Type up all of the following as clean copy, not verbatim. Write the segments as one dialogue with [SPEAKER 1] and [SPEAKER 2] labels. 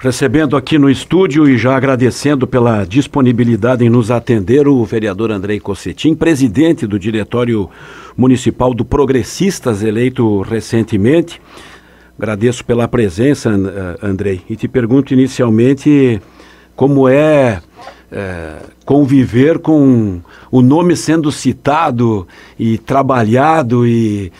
[SPEAKER 1] Recebendo aqui no estúdio e já agradecendo pela disponibilidade em nos atender o vereador Andrei Cossetin, presidente do Diretório Municipal do Progressistas, eleito recentemente. Agradeço pela presença, Andrei, e te pergunto inicialmente como é conviver com o nome sendo citado e trabalhado e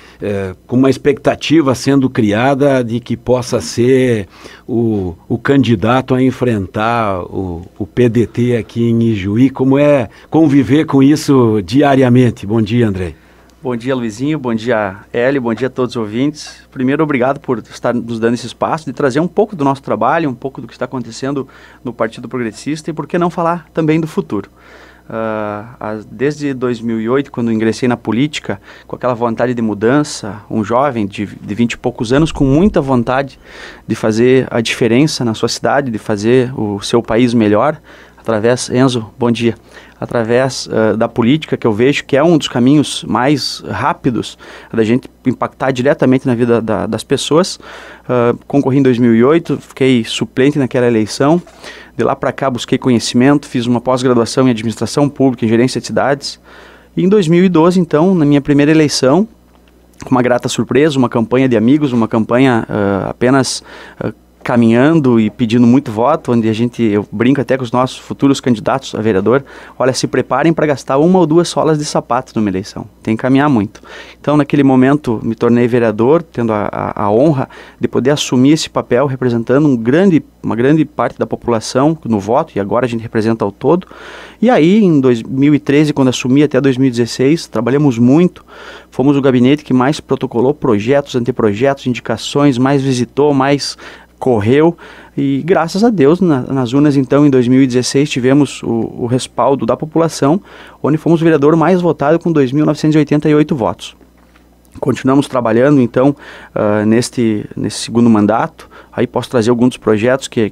[SPEAKER 1] com uma expectativa sendo criada de que possa ser o candidato a enfrentar o PDT aqui em Ijuí. Como é conviver com isso diariamente? Bom dia, Andrei.
[SPEAKER 2] Bom dia, Luizinho, bom dia, Hélio, bom dia a todos os ouvintes. Primeiro, obrigado por estar nos dando esse espaço de trazer um pouco do nosso trabalho, um pouco do que está acontecendo no Partido Progressista e por que não falar também do futuro. Desde 2008, quando ingressei na política, com aquela vontade de mudança, um jovem de 20 e poucos anos com muita vontade de fazer a diferença na sua cidade, de fazer o seu país melhor, através, Enzo, bom dia, através da política, que eu vejo que é um dos caminhos mais rápidos da gente impactar diretamente na vida das pessoas. Concorri em 2008, fiquei suplente naquela eleição. De lá para cá busquei conhecimento, fiz uma pós-graduação em administração pública, em gerência de cidades. E em 2012, então, na minha primeira eleição, com uma grata surpresa, uma campanha de amigos, uma campanha apenas caminhando e pedindo muito voto, onde eu brinco até com os nossos futuros candidatos a vereador, olha, se preparem para gastar 1 ou 2 solas de sapato numa eleição, tem que caminhar muito. Então, naquele momento, me tornei vereador, tendo a honra de poder assumir esse papel, representando uma grande parte da população no voto, e agora a gente representa ao todo. E aí, em 2013, quando assumi até 2016, trabalhamos muito, fomos o gabinete que mais protocolou projetos, anteprojetos, indicações, mais visitou, mais correu, e graças a Deus nas urnas então em 2016 tivemos o respaldo da população, onde fomos o vereador mais votado com 2.988 votos. Continuamos trabalhando então nesse segundo mandato. Aí posso trazer alguns dos projetos que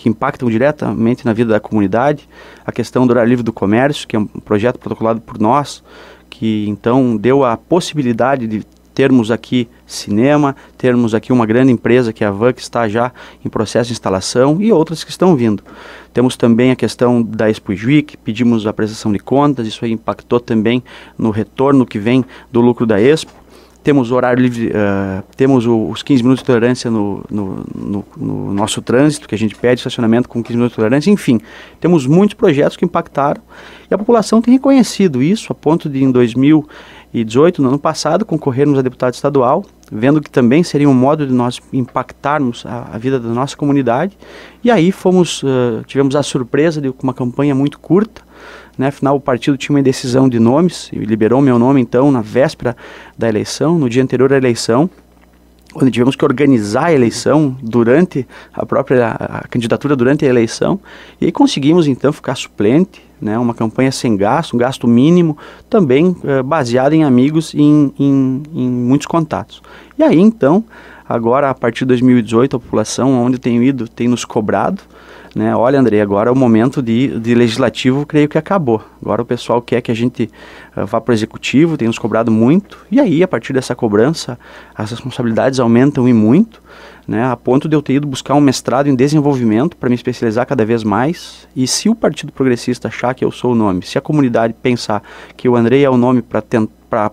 [SPEAKER 2] impactam diretamente na vida da comunidade. A questão do horário livre do comércio, que é um projeto protocolado por nós, que então deu a possibilidade de termos aqui cinema, termos aqui uma grande empresa que é a Van, que está já em processo de instalação, e outras que estão vindo. Temos também a questão da Expo Ijuí, que pedimos a prestação de contas, isso aí impactou também no retorno que vem do lucro da Expo. Temos o horário livre, temos os 15 minutos de tolerância no nosso trânsito, que a gente pede estacionamento com 15 minutos de tolerância, enfim, temos muitos projetos que impactaram e a população tem reconhecido isso, a ponto de em 2018, no ano passado, concorrermos a deputado estadual, vendo que também seria um modo de nós impactarmos a vida da nossa comunidade, e aí tivemos a surpresa de uma campanha muito curta, né? Afinal, o partido tinha uma indecisão de nomes, e liberou meu nome então na véspera da eleição, no dia anterior à eleição, onde tivemos que organizar a eleição durante a candidatura durante a eleição, e aí conseguimos então ficar suplente, né, uma campanha sem gasto, um gasto mínimo, também baseado em amigos e em muitos contatos. E aí então, agora a partir de 2018, a população onde eu tenho ido tem nos cobrado, né, olha, Andrei, agora é o momento de legislativo, creio que acabou. Agora o pessoal quer que a gente vá para o executivo, tem nos cobrado muito, e aí a partir dessa cobrança as responsabilidades aumentam e muito, né, a ponto de eu ter ido buscar um mestrado em desenvolvimento para me especializar cada vez mais. E se o Partido Progressista achar que eu sou o nome, se a comunidade pensar que o Andrei é o nome para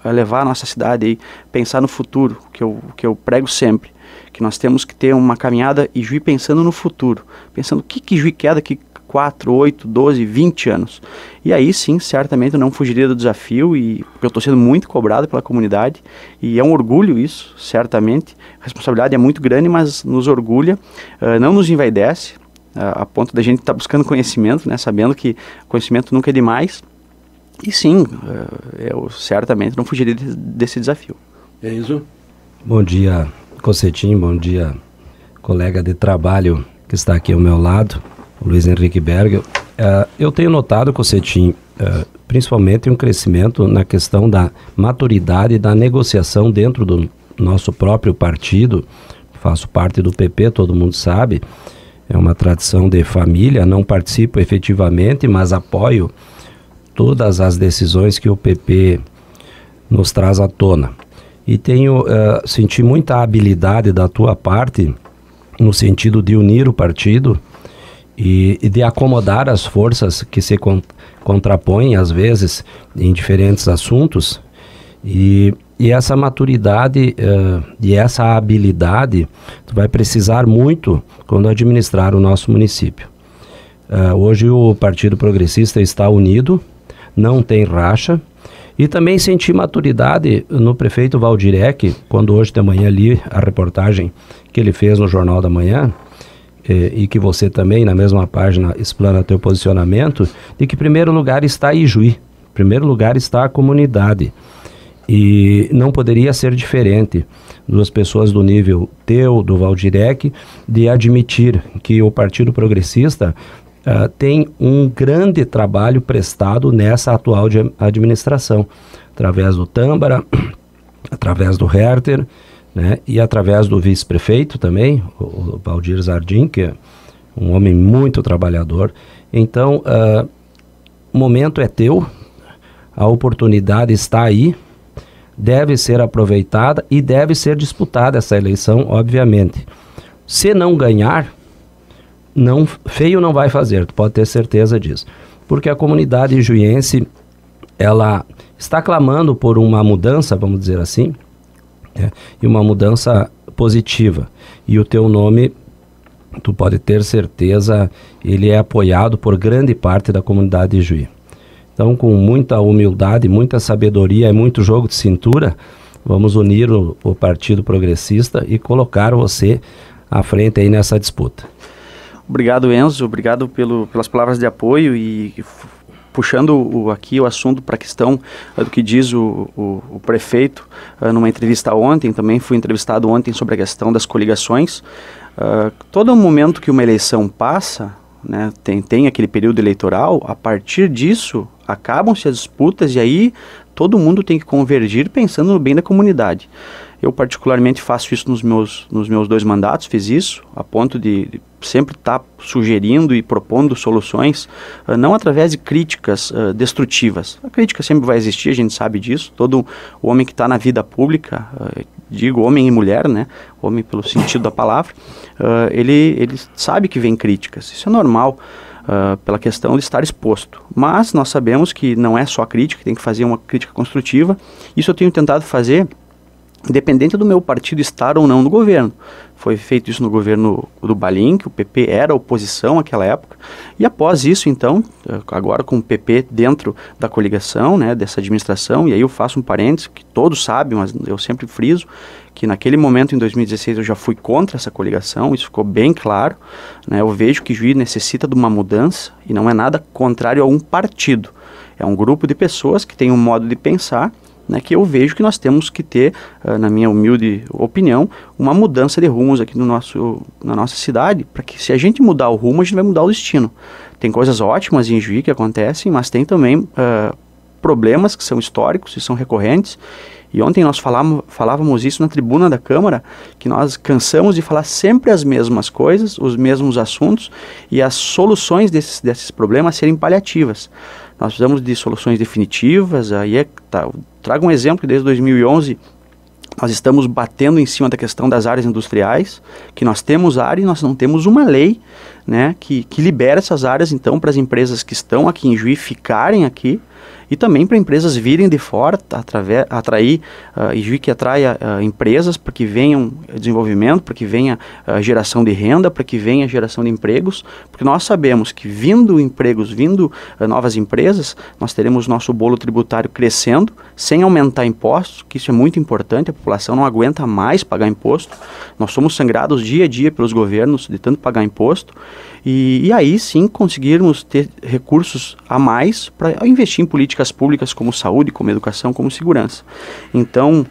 [SPEAKER 2] levar a nossa cidade e pensar no futuro, que eu prego sempre, que nós temos que ter uma caminhada Ijuí pensando no futuro, pensando o que Ijuí quer daqui 4, 8, 12, 20 anos. E aí sim, certamente eu não fugiria do desafio, porque eu estou sendo muito cobrado pela comunidade, e é um orgulho isso, certamente. A responsabilidade é muito grande, mas nos orgulha, não nos envaidece, a ponto da gente estar buscando conhecimento, né, sabendo que conhecimento nunca é demais. E sim, eu certamente não fugiria desse desafio.
[SPEAKER 1] É isso?
[SPEAKER 3] Bom dia, Cossetin, bom dia, colega de trabalho que está aqui ao meu lado, Luiz Henrique Berger. Eu tenho notado, Cossetin, principalmente um crescimento na questão da maturidade da negociação dentro do nosso próprio partido. Faço parte do PP, todo mundo sabe, é uma tradição de família, não participo efetivamente, mas apoio todas as decisões que o PP nos traz à tona. E senti muita habilidade da tua parte no sentido de unir o partido e de acomodar as forças que se contrapõem, às vezes, em diferentes assuntos. E essa maturidade e essa habilidade tu vai precisar muito quando administrar o nosso município. Hoje o Partido Progressista está unido, não tem racha, e também senti maturidade no prefeito Valdirec, quando hoje de manhã li a reportagem que ele fez no Jornal da Manhã, e que você também, na mesma página, explana teu posicionamento, de que em primeiro lugar está Ijuí, em primeiro lugar está a comunidade. E não poderia ser diferente, duas pessoas do nível teu, do Valdirec, de admitir que o Partido Progressista tem um grande trabalho prestado nessa atual administração, através do Tâmara, através do Herter, né, e através do vice-prefeito também, o Valdir Zardim, que é um homem muito trabalhador. Então, o momento é teu, a oportunidade está aí, deve ser aproveitada e deve ser disputada essa eleição, obviamente. Se não ganhar, feio não vai fazer, tu pode ter certeza disso. Porque a comunidade ijuiense, ela está clamando por uma mudança, vamos dizer assim, e uma mudança positiva. E o teu nome, tu pode ter certeza, ele é apoiado por grande parte da comunidade de Ijuí. Então, com muita humildade, muita sabedoria e muito jogo de cintura, vamos unir o Partido Progressista e colocar você à frente aí nessa disputa.
[SPEAKER 2] Obrigado, Enzo. Obrigado pelas palavras de apoio e puxando aqui o assunto para a questão do que diz o prefeito numa entrevista ontem, também fui entrevistado ontem sobre a questão das coligações. Todo momento que uma eleição passa, né, tem aquele período eleitoral, a partir disso acabam-se as disputas e aí todo mundo tem que convergir pensando no bem da comunidade. Eu particularmente faço isso nos meus 2 mandatos, fiz isso, a ponto de sempre estar sugerindo e propondo soluções, não através de críticas destrutivas. A crítica sempre vai existir, a gente sabe disso, todo homem que está na vida pública, digo homem e mulher, né, homem pelo sentido da palavra, ele sabe que vem críticas, isso é normal. Pela questão de estar exposto. Mas nós sabemos que não é só crítica, tem que fazer uma crítica construtiva. Isso eu tenho tentado fazer independente do meu partido estar ou não no governo. Foi feito isso no governo do Balim, que o PP era oposição naquela época, e após isso, então, agora com o PP dentro da coligação, né, dessa administração, e aí eu faço um parênteses, que todos sabem, mas eu sempre friso, que naquele momento, em 2016, eu já fui contra essa coligação, isso ficou bem claro, né, eu vejo que Juiz necessita de uma mudança, e não é nada contrário a um partido, é um grupo de pessoas que tem um modo de pensar, né, que eu vejo que nós temos que ter, na minha humilde opinião, uma mudança de rumos aqui na nossa cidade, para que se a gente mudar o rumo, a gente vai mudar o destino. Tem coisas ótimas em Juiz que acontecem, mas tem também problemas que são históricos e são recorrentes. E ontem nós falávamos isso na tribuna da Câmara, que nós cansamos de falar sempre as mesmas coisas, os mesmos assuntos, e as soluções desses problemas serem paliativas. Nós precisamos de soluções definitivas, trago um exemplo que desde 2011 nós estamos batendo em cima da questão das áreas industriais, que nós temos área e nós não temos uma lei, né, que libera essas áreas então para as empresas que estão aqui em Juiz ficarem aqui, e também para empresas virem de fora, atrair, e Juiz que atraia empresas para que venham desenvolvimento, para que venha geração de renda, para que venha geração de empregos, porque nós sabemos que vindo empregos, vindo novas empresas, nós teremos nosso bolo tributário crescendo, sem aumentar impostos, que isso é muito importante, a população não aguenta mais pagar imposto, nós somos sangrados dia a dia pelos governos de tanto pagar imposto, e aí sim conseguirmos ter recursos a mais para investir em políticas públicas como saúde, como educação, como segurança. Então,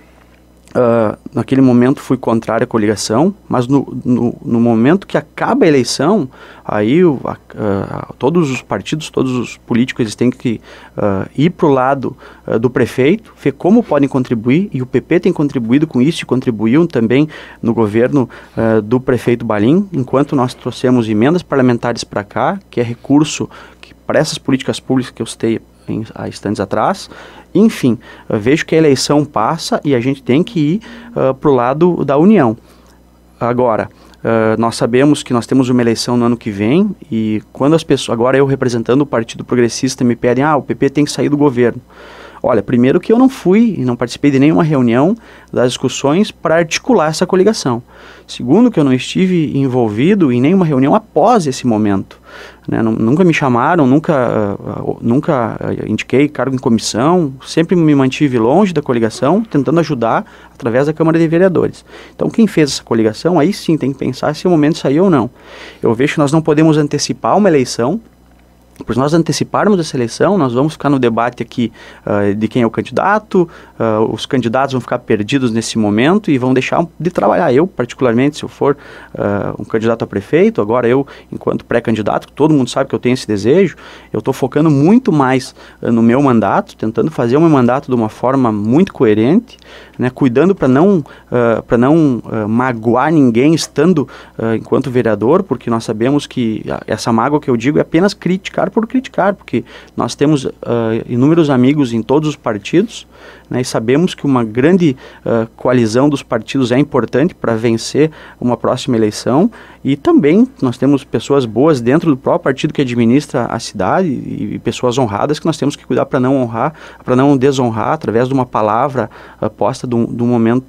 [SPEAKER 2] naquele momento fui contrário à coligação, mas no momento que acaba a eleição, aí todos os partidos, todos os políticos, eles têm que ir para o lado do prefeito, ver como podem contribuir, e o PP tem contribuído com isso, e contribuíam também no governo do prefeito Balim, enquanto nós trouxemos emendas parlamentares para cá, que é recurso para essas políticas públicas que eu citei há instantes atrás. Enfim, vejo que a eleição passa e a gente tem que ir para o lado da união. Agora, Nós sabemos que nós temos uma eleição no ano que vem e quando as pessoas, agora eu representando o Partido Progressista, me pedem, o PP tem que sair do governo. Olha, primeiro que eu não fui e não participei de nenhuma reunião das discussões para articular essa coligação. Segundo, que eu não estive envolvido em nenhuma reunião após esse momento. Né? Nunca me chamaram, nunca indiquei cargo em comissão, sempre me mantive longe da coligação, tentando ajudar através da Câmara de Vereadores. Então, quem fez essa coligação, aí sim tem que pensar se é o momento de sair ou não. Eu vejo que nós não podemos antecipar uma eleição. Por nós anteciparmos essa eleição, nós vamos ficar no debate aqui de quem é o candidato, os candidatos vão ficar perdidos nesse momento e vão deixar de trabalhar. Eu, particularmente, se eu for um candidato a prefeito, agora eu, enquanto pré-candidato, todo mundo sabe que eu tenho esse desejo, eu estou focando muito mais no meu mandato, tentando fazer o meu mandato de uma forma muito coerente, né, cuidando para não magoar ninguém estando enquanto vereador, porque nós sabemos que essa mágoa que eu digo é apenas criticar por criticar, porque nós temos inúmeros amigos em todos os partidos, né, e sabemos que uma grande coalizão dos partidos é importante para vencer uma próxima eleição, e também nós temos pessoas boas dentro do próprio partido que administra a cidade e pessoas honradas que nós temos que cuidar para não honrar, para não desonrar através de uma palavra posta num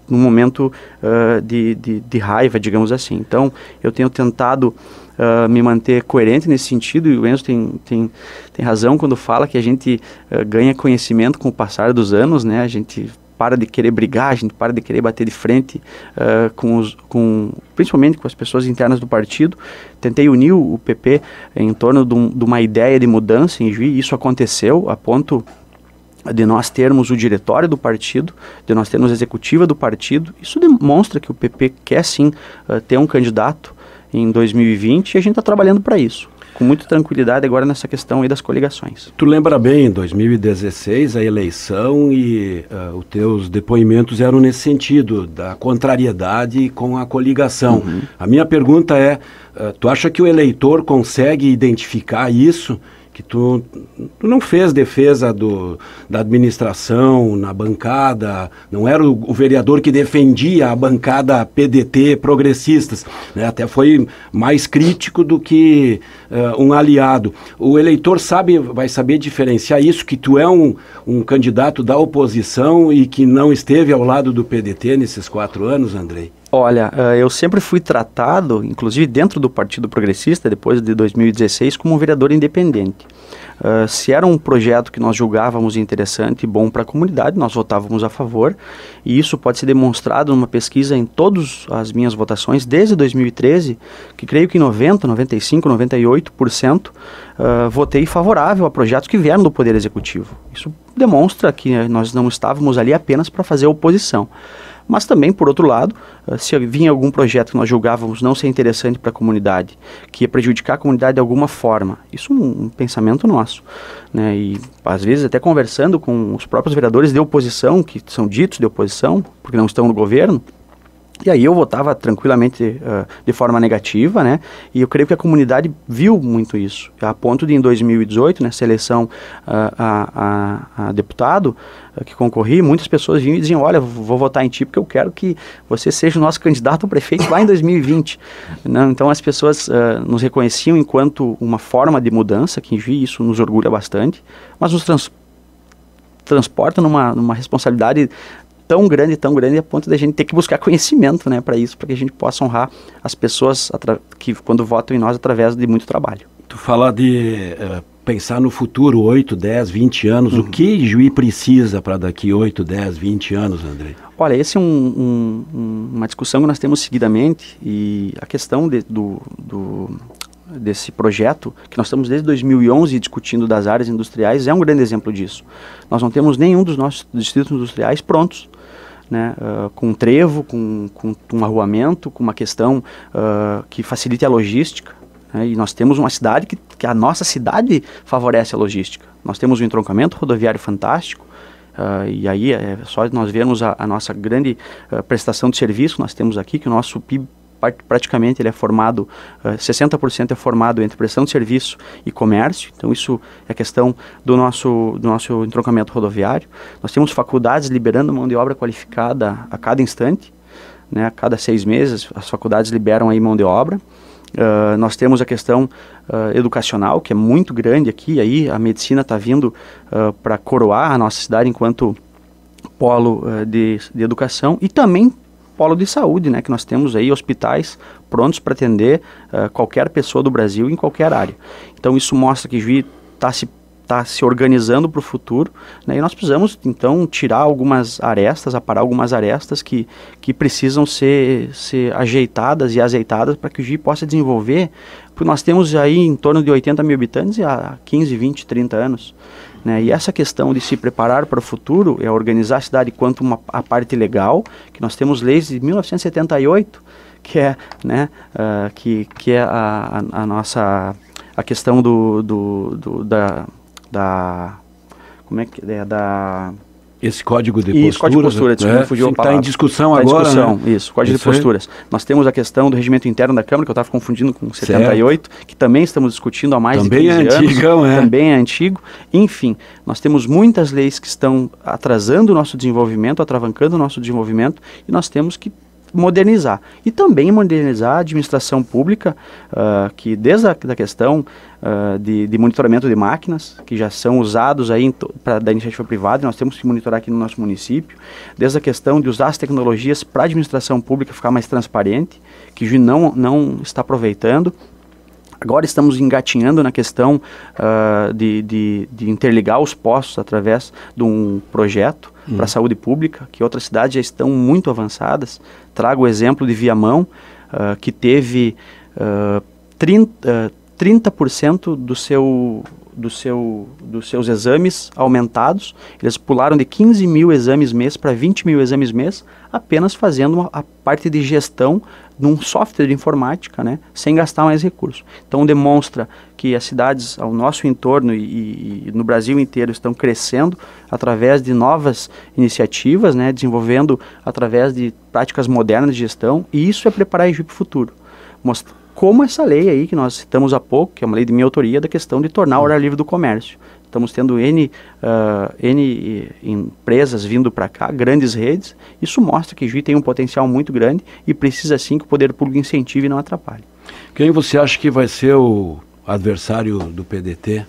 [SPEAKER 2] momento de raiva, digamos assim. Então, eu tenho tentado me manter coerente nesse sentido, e o Enzo tem razão quando fala que a gente ganha conhecimento com o passar dos anos, né? A gente para de querer brigar, a gente para de querer bater de frente principalmente com as pessoas internas do partido. Tentei unir o PP em torno de uma ideia de mudança em Juí, e isso aconteceu a ponto de nós termos o diretório do partido, de nós termos a executiva do partido. Isso demonstra que o PP quer sim ter um candidato em 2020 e a gente está trabalhando para isso, com muita tranquilidade agora nessa questão aí das coligações.
[SPEAKER 1] Tu lembra bem, em 2016, a eleição e os teus depoimentos eram nesse sentido, da contrariedade com a coligação. Uhum. A minha pergunta é, tu acha que o eleitor consegue identificar isso? Que tu não fez defesa da administração na bancada, não era o vereador que defendia a bancada PDT progressistas, né? Até foi mais crítico do que um aliado. O eleitor vai saber diferenciar isso, que tu é um candidato da oposição e que não esteve ao lado do PDT nesses 4 anos, Andrei?
[SPEAKER 2] Olha, eu sempre fui tratado, inclusive dentro do Partido Progressista, depois de 2016, como um vereador independente. Se era um projeto que nós julgávamos interessante e bom para a comunidade, nós votávamos a favor, e isso pode ser demonstrado numa pesquisa em todas as minhas votações, desde 2013, que creio que 90%, 95%, 98% votei favorável a projetos que vieram do Poder Executivo. Isso demonstra que nós não estávamos ali apenas para fazer oposição. Mas também, por outro lado, se vinha algum projeto que nós julgávamos não ser interessante para a comunidade, que ia prejudicar a comunidade de alguma forma, isso é um pensamento nosso, né? E às vezes até conversando com os próprios vereadores de oposição, que são ditos de oposição, porque não estão no governo, e aí eu votava tranquilamente de forma negativa, né? E eu creio que a comunidade viu muito isso, a ponto de em 2018, nessa eleição a deputado que concorri, muitas pessoas vinham e diziam, olha, vou votar em ti porque eu quero que você seja o nosso candidato a prefeito lá em 2020. Né? Então as pessoas nos reconheciam enquanto uma forma de mudança, que em Juí isso nos orgulha bastante, mas nos transporta numa responsabilidade tão grande a ponto de a gente ter que buscar conhecimento, né, para isso, para que a gente possa honrar as pessoas que quando votam em nós através de muito trabalho.
[SPEAKER 1] Tu fala de pensar no futuro, 8, 10, 20 anos, o que Juí precisa para daqui 8, 10, 20 anos, Andrei?
[SPEAKER 2] Olha, esse é uma discussão que nós temos seguidamente, e a questão desse projeto, que nós estamos desde 2011 discutindo das áreas industriais, é um grande exemplo disso. Nós não temos nenhum dos nossos distritos industriais prontos, né, com trevo, com um arruamento, com uma questão que facilite a logística, né, e nós temos uma cidade que a nossa cidade favorece a logística. Nós temos um entroncamento rodoviário fantástico, e aí é só nós vermos a nossa grande prestação de serviço que nós temos aqui, que o nosso PIB praticamente ele é formado, 60% é formado entre prestação de serviço e comércio. Então isso é questão do nosso entroncamento rodoviário. Nós temos faculdades liberando mão de obra qualificada a cada instante, né? A cada 6 meses as faculdades liberam aí mão de obra. Nós temos a questão educacional, que é muito grande aqui, aí a medicina está vindo para coroar a nossa cidade enquanto polo de educação, e também polo de saúde, né, que nós temos aí hospitais prontos para atender qualquer pessoa do Brasil em qualquer área. Então isso mostra que Juí está se organizando para o futuro, né, e nós precisamos então tirar algumas arestas, aparar algumas arestas que precisam ser ajeitadas e azeitadas para que o Juí possa desenvolver, porque nós temos aí em torno de 80 mil habitantes há 15, 20, 30 anos. Né? E essa questão de se preparar para o futuro é organizar a cidade quanto a parte legal, que nós temos leis de 1978, que é, né, que é a nossa, a questão como é que é,
[SPEAKER 1] esse código de posturas.
[SPEAKER 2] Código de postura, desculpa, fugiu a palavra.
[SPEAKER 1] Está em discussão agora,
[SPEAKER 2] discussão,
[SPEAKER 1] né?
[SPEAKER 2] Isso, código de posturas. Nós temos a questão do regimento interno da Câmara, que eu estava confundindo com 78, que também estamos discutindo há mais de 15 anos. Também é antigo. Enfim, nós temos muitas leis que estão atrasando o nosso desenvolvimento, atravancando o nosso desenvolvimento, e nós temos que modernizar. E também modernizar a administração pública, que desde a questão de monitoramento de máquinas, que já são usados aí da iniciativa privada, nós temos que monitorar aqui no nosso município, desde a questão de usar as tecnologias para a administração pública ficar mais transparente, que Juí não está aproveitando. Agora estamos engatinhando na questão de interligar os postos através de um projeto para a saúde pública, que outras cidades já estão muito avançadas. Trago o exemplo de Viamão, que teve 30% dos seus exames aumentados. Eles pularam de 15 mil exames mês para 20 mil exames mês, apenas fazendo a parte de gestão num software de informática, né, sem gastar mais recursos. Então demonstra que as cidades ao nosso entorno e no Brasil inteiro estão crescendo através de novas iniciativas, né, desenvolvendo através de práticas modernas de gestão, e isso é preparar a Juí para o futuro. Como essa lei aí que nós citamos há pouco, que é uma lei de minha autoria, da questão de tornar o horário livre do comércio. Estamos tendo N empresas vindo para cá, grandes redes. Isso mostra que Juí tem um potencial muito grande e precisa sim que o poder público incentive e não atrapalhe.
[SPEAKER 1] Quem você acha que vai ser o adversário do PDT?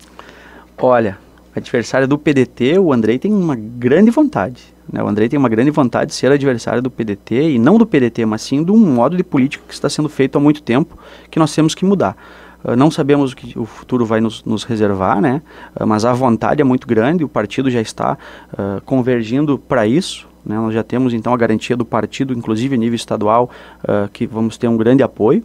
[SPEAKER 2] Olha, o adversário do PDT, o Andrei tem uma grande vontade. Né? O Andrei tem uma grande vontade de ser adversário do PDT, e não do PDT, mas sim de um modo de política que está sendo feito há muito tempo, que nós temos que mudar. Não sabemos o que o futuro vai nos reservar, né? Mas a vontade é muito grande, o partido já está convergindo para isso. Né? Nós já temos então a garantia do partido, inclusive a nível estadual, que vamos ter um grande apoio.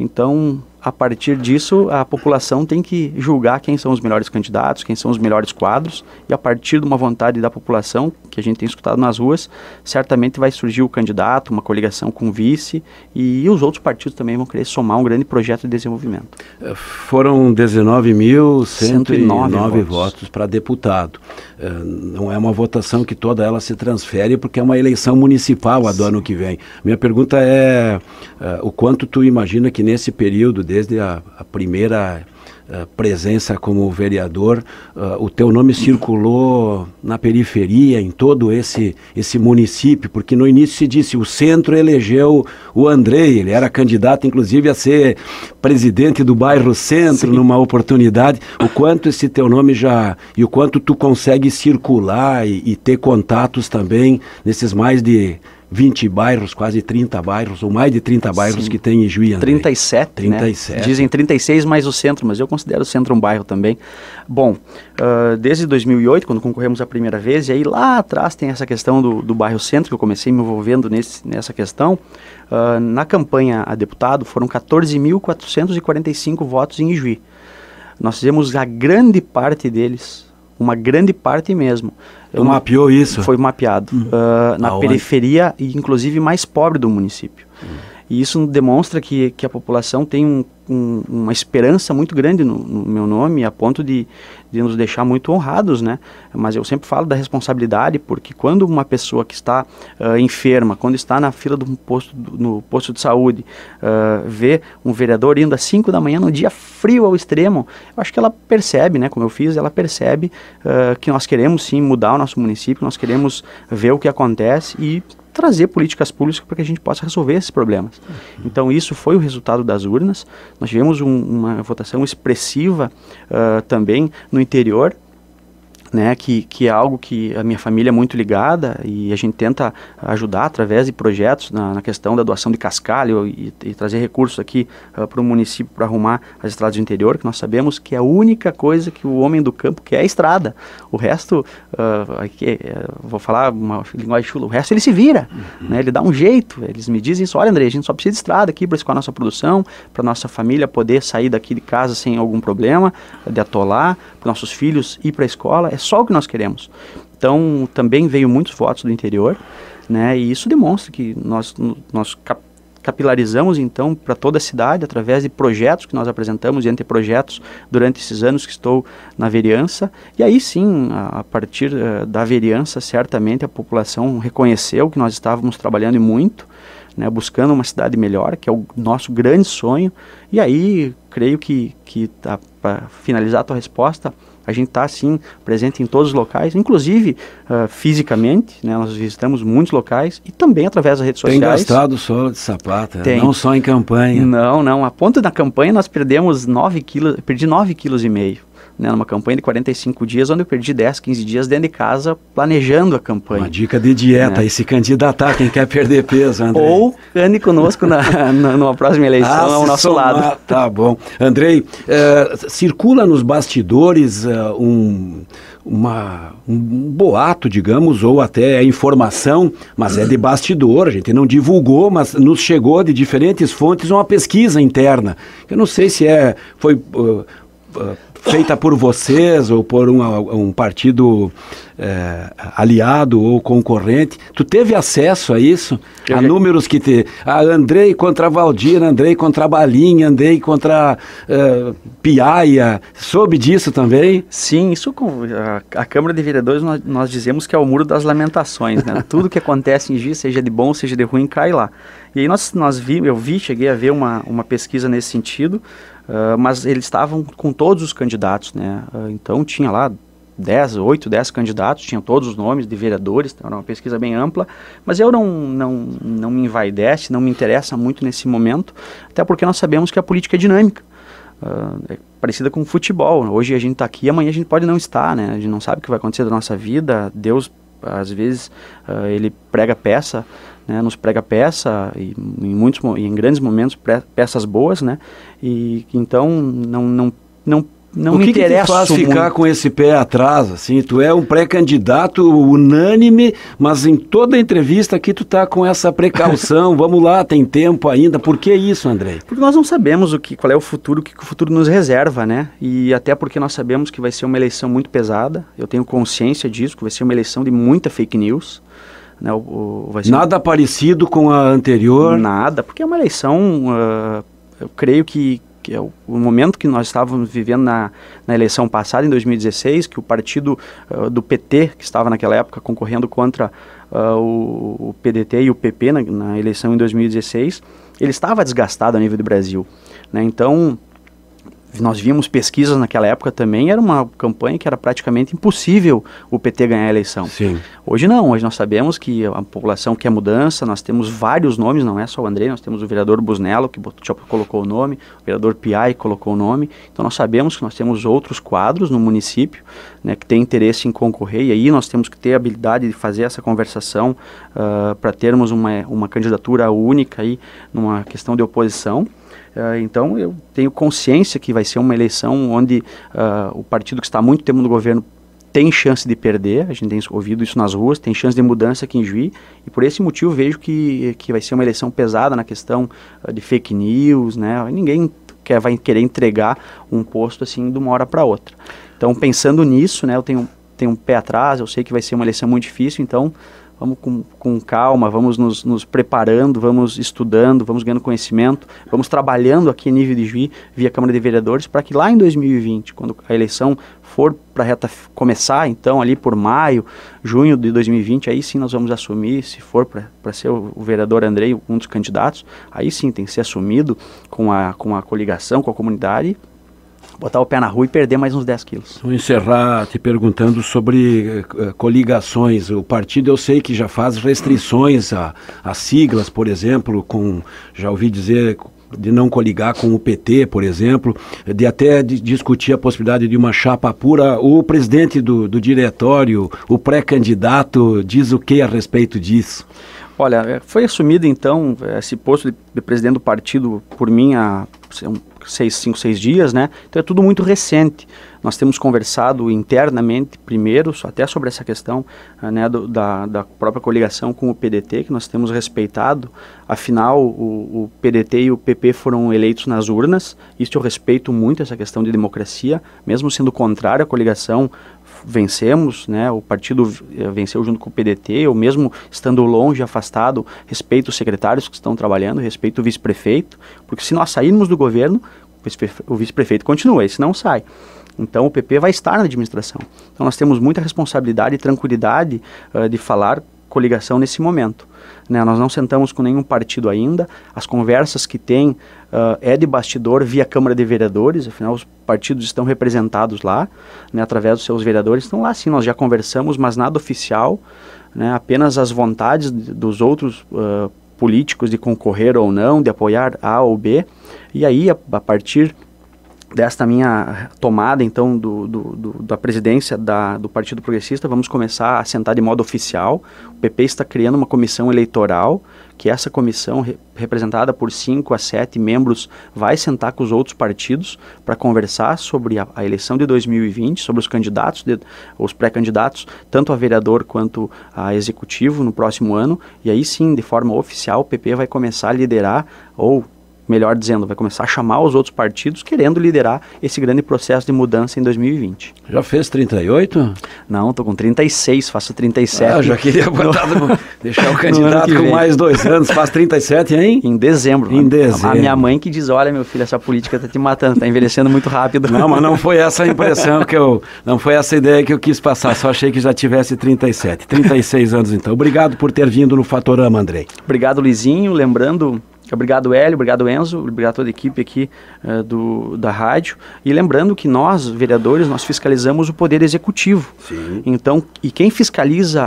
[SPEAKER 2] Então, a partir disso, a população tem que julgar quem são os melhores candidatos, quem são os melhores quadros, e a partir de uma vontade da população, que a gente tem escutado nas ruas, certamente vai surgir o candidato, uma coligação com o vice, e os outros partidos também vão querer somar um grande projeto de desenvolvimento.
[SPEAKER 1] Foram 19.109 votos para deputado. Não é uma votação que toda ela se transfere, porque é uma eleição municipal a do ano que vem. Minha pergunta é o quanto tu imagina que nesse período, desde a primeira presença como vereador, o teu nome circulou na periferia, em todo esse município, porque no início se disse, o centro elegeu o Andrei, ele era candidato inclusive a ser presidente do bairro Centro, sim, numa oportunidade. O quanto esse teu nome e o quanto tu consegue circular e ter contatos também nesses mais de 20 bairros, quase 30 bairros, ou mais de 30 bairros, sim, que tem em Juí, Andrei.
[SPEAKER 2] 37, né? Dizem 36 mais o centro, mas eu considero o centro um bairro também. Bom, desde 2008, quando concorremos a primeira vez, e aí lá atrás tem essa questão do bairro Centro, que eu comecei me envolvendo nessa questão. Na campanha a deputado foram 14.445 votos em Juí. Nós fizemos a grande parte deles, uma grande parte mesmo.
[SPEAKER 1] Tu mapeou isso?
[SPEAKER 2] Foi mapeado. Na periferia e inclusive mais pobre do município. E isso demonstra que a população tem uma esperança muito grande no meu nome, a ponto de nos deixar muito honrados, né? Mas eu sempre falo da responsabilidade, porque quando uma pessoa que está enferma, quando está na fila no posto de saúde, vê um vereador indo às 5 da manhã, num dia frio ao extremo, eu acho que ela percebe, né? Como eu fiz, ela percebe que nós queremos sim mudar o nosso município, nós queremos ver o que acontece e trazer políticas públicas para que a gente possa resolver esses problemas. Então isso foi o resultado das urnas. Nós tivemos uma votação expressiva também no interior, né, que é algo que a minha família é muito ligada e a gente tenta ajudar através de projetos na questão da doação de cascalho e trazer recursos aqui para o município para arrumar as estradas do interior, que nós sabemos que é a única coisa que o homem do campo quer é a estrada. O resto, vou falar uma linguagem chula, o resto ele se vira, né, ele dá um jeito. Eles me dizem isso: olha, André, a gente só precisa de estrada aqui para escoar a nossa produção, para nossa família poder sair daqui de casa sem algum problema, de atolar, para nossos filhos ir para a escola, é só o que nós queremos. Então, também veio muitos votos do interior, né, e isso demonstra que nós capilarizamos, então, para toda a cidade, através de projetos que nós apresentamos, e anteprojetos durante esses anos que estou na vereança, e aí sim, a partir da vereança, certamente a população reconheceu que nós estávamos trabalhando muito, né, buscando uma cidade melhor, que é o nosso grande sonho, e aí, creio que para finalizar a tua resposta, a gente está, sim, presente em todos os locais, inclusive fisicamente, né, nós visitamos muitos locais e também através das redes sociais.
[SPEAKER 1] Tem gastado solo de sapato,
[SPEAKER 2] tem.
[SPEAKER 1] Não só em campanha.
[SPEAKER 2] Não, a ponto da campanha nós perdemos 9 quilos, perdi 9,5 kg, né, numa campanha de 45 dias, onde eu perdi 10, 15 dias dentro de casa, planejando a campanha.
[SPEAKER 1] Uma dica de dieta, e se candidatar quem quer perder peso, Andrei.
[SPEAKER 2] Ou ande conosco numa próxima eleição ao nosso lado.
[SPEAKER 1] Tá bom. Andrei, circula nos bastidores um boato, digamos, ou até informação, mas é de bastidor, a gente não divulgou, mas nos chegou de diferentes fontes uma pesquisa interna. Eu não sei se foi feita por vocês ou por um partido aliado ou concorrente. Tu teve acesso a isso? A números que Andrei contra Valdir, Andrei contra Balinha, Andrei contra Piaia, soube disso também?
[SPEAKER 2] Sim, isso a Câmara de Vereadores nós dizemos que é o muro das lamentações, né? Tudo que acontece em Gi, seja de bom, seja de ruim, cai lá. E aí cheguei a ver uma pesquisa nesse sentido, mas eles estavam com todos os candidatos, né? Então tinha lá 8, 10 candidatos, tinham todos os nomes de vereadores, era uma pesquisa bem ampla, mas eu não me envaidece, não me interessa muito nesse momento, até porque nós sabemos que a política é dinâmica, é parecida com o futebol. Hoje a gente está aqui, amanhã a gente pode não estar, né? A gente não sabe o que vai acontecer da nossa vida. Deus, às vezes, ele prega peça, né, nos prega peça, e em grandes momentos peças boas, né, e então não me interessa.
[SPEAKER 1] O que te faz ficar com esse pé atrás, assim? Tu é um pré-candidato unânime, mas em toda entrevista aqui tu tá com essa precaução, vamos lá, tem tempo ainda. Por que isso, Andrei?
[SPEAKER 2] Porque nós não sabemos qual é o futuro, o que o futuro nos reserva, né, e até porque nós sabemos que vai ser uma eleição muito pesada, eu tenho consciência disso, que vai ser uma eleição de muita fake news, né,
[SPEAKER 1] nada parecido com a anterior?
[SPEAKER 2] Nada, porque é uma eleição, eu creio que é o momento que nós estávamos vivendo na eleição passada, em 2016, que o partido do PT, que estava naquela época concorrendo contra o PDT e o PP na eleição em 2016, ele estava desgastado a nível do Brasil, né? Então, nós vimos pesquisas naquela época também, era uma campanha que era praticamente impossível o PT ganhar a eleição.
[SPEAKER 1] Sim.
[SPEAKER 2] Hoje não, hoje nós sabemos que a população quer mudança, nós temos vários nomes, não é só o Andrei, nós temos o vereador Busnello, que já colocou o nome, o vereador Piai colocou o nome, então nós sabemos que nós temos outros quadros no município, né, que tem interesse em concorrer, e aí nós temos que ter a habilidade de fazer essa conversação para termos uma candidatura única aí numa questão de oposição. Então eu tenho consciência que vai ser uma eleição onde o partido que está há muito tempo no governo tem chance de perder, a gente tem ouvido isso nas ruas, tem chance de mudança aqui em Juí, e por esse motivo vejo que vai ser uma eleição pesada na questão de fake news, né? Ninguém vai querer entregar um posto assim de uma hora para outra. Então pensando nisso, né, eu tenho um pé atrás, eu sei que vai ser uma eleição muito difícil, então vamos com calma, vamos nos preparando, vamos estudando, vamos ganhando conhecimento, vamos trabalhando aqui a nível de Juí, via Câmara de Vereadores, para que lá em 2020, quando a eleição for para a reta começar, então ali por maio, junho de 2020, aí sim nós vamos assumir, se for para ser o vereador Andrei, um dos candidatos, aí sim tem que ser assumido com a coligação, com a comunidade, botar o pé na rua e perder mais uns 10 quilos.
[SPEAKER 1] Vou encerrar te perguntando sobre coligações. O partido, eu sei que já faz restrições a siglas, por exemplo, já ouvi dizer de não coligar com o PT, por exemplo, de até discutir a possibilidade de uma chapa pura. O presidente do diretório, o pré-candidato, diz o que a respeito disso?
[SPEAKER 2] Olha, foi assumido então esse posto de presidente do partido por mim há 5, 6 dias, né? Então é tudo muito recente. Nós temos conversado internamente primeiro, até sobre essa questão, né, da própria coligação com o PDT, que nós temos respeitado. Afinal, o PDT e o PP foram eleitos nas urnas. Isso eu respeito muito, essa questão de democracia, mesmo sendo contrário à coligação. Vencemos, né? O partido venceu junto com o PDT, eu mesmo estando longe, afastado, respeito os secretários que estão trabalhando, respeito o vice-prefeito, porque se nós sairmos do governo, o vice-prefeito continua, esse não sai. Então o PP vai estar na administração. Então nós temos muita responsabilidade e tranquilidade de falar coligação nesse momento. Né? Nós não sentamos com nenhum partido ainda, as conversas que tem é de bastidor via Câmara de Vereadores, afinal os partidos estão representados lá, né, através dos seus vereadores, estão lá sim, nós já conversamos, mas nada oficial, né, apenas as vontades dos outros políticos de concorrer ou não, de apoiar A ou B, e aí a partir desta minha tomada, então, da presidência do Partido Progressista, vamos começar a sentar de modo oficial. O PP está criando uma comissão eleitoral, que essa comissão, representada por 5 a 7 membros, vai sentar com os outros partidos para conversar sobre a eleição de 2020, sobre os candidatos, os pré-candidatos, tanto a vereador quanto a executivo no próximo ano, e aí sim, de forma oficial, o PP vai começar a liderar, ou melhor dizendo, vai começar a chamar os outros partidos querendo liderar esse grande processo de mudança em 2020.
[SPEAKER 1] Já fez 38?
[SPEAKER 2] Não, estou com 36, faço 37.
[SPEAKER 1] Já queria deixar o candidato com mais 2 anos, faz 37, hein?
[SPEAKER 2] Em dezembro.
[SPEAKER 1] Em dezembro.
[SPEAKER 2] A minha mãe que diz, olha meu filho, essa política está te matando, está envelhecendo muito rápido.
[SPEAKER 1] Não, mas não foi essa a impressão não foi essa a ideia que eu quis passar, só achei que já tivesse 37, 36 anos então. Obrigado por ter vindo no Fatorama, Andrei.
[SPEAKER 2] Obrigado, Luizinho, lembrando... Obrigado, Hélio, obrigado, Enzo, obrigado a toda a equipe aqui da rádio. E lembrando que nós, vereadores, nós fiscalizamos o Poder Executivo.
[SPEAKER 1] Sim.
[SPEAKER 2] Então, e quem fiscaliza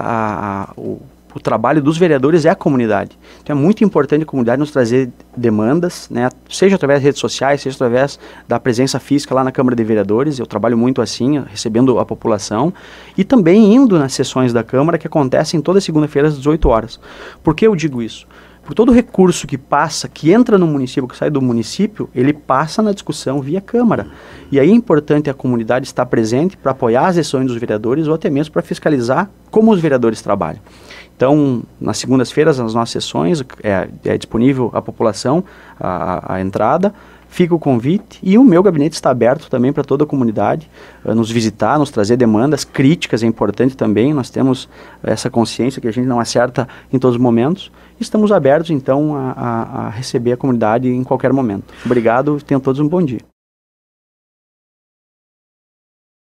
[SPEAKER 2] o trabalho dos vereadores é a comunidade. Então é muito importante a comunidade nos trazer demandas, né, seja através das redes sociais, seja através da presença física lá na Câmara de Vereadores. Eu trabalho muito assim, recebendo a população, e também indo nas sessões da Câmara que acontecem toda segunda-feira às 18 horas. Por que eu digo isso? Por todo recurso que passa, que entra no município, que sai do município, ele passa na discussão via Câmara. E aí é importante a comunidade estar presente para apoiar as decisões dos vereadores ou até mesmo para fiscalizar como os vereadores trabalham. Então, nas segundas-feiras, nas nossas sessões, é disponível à população a entrada. Fica o convite e o meu gabinete está aberto também para toda a comunidade nos visitar, nos trazer demandas, críticas é importante também, nós temos essa consciência que a gente não acerta em todos os momentos. Estamos abertos então a receber a comunidade em qualquer momento. Obrigado, tenham todos um bom dia.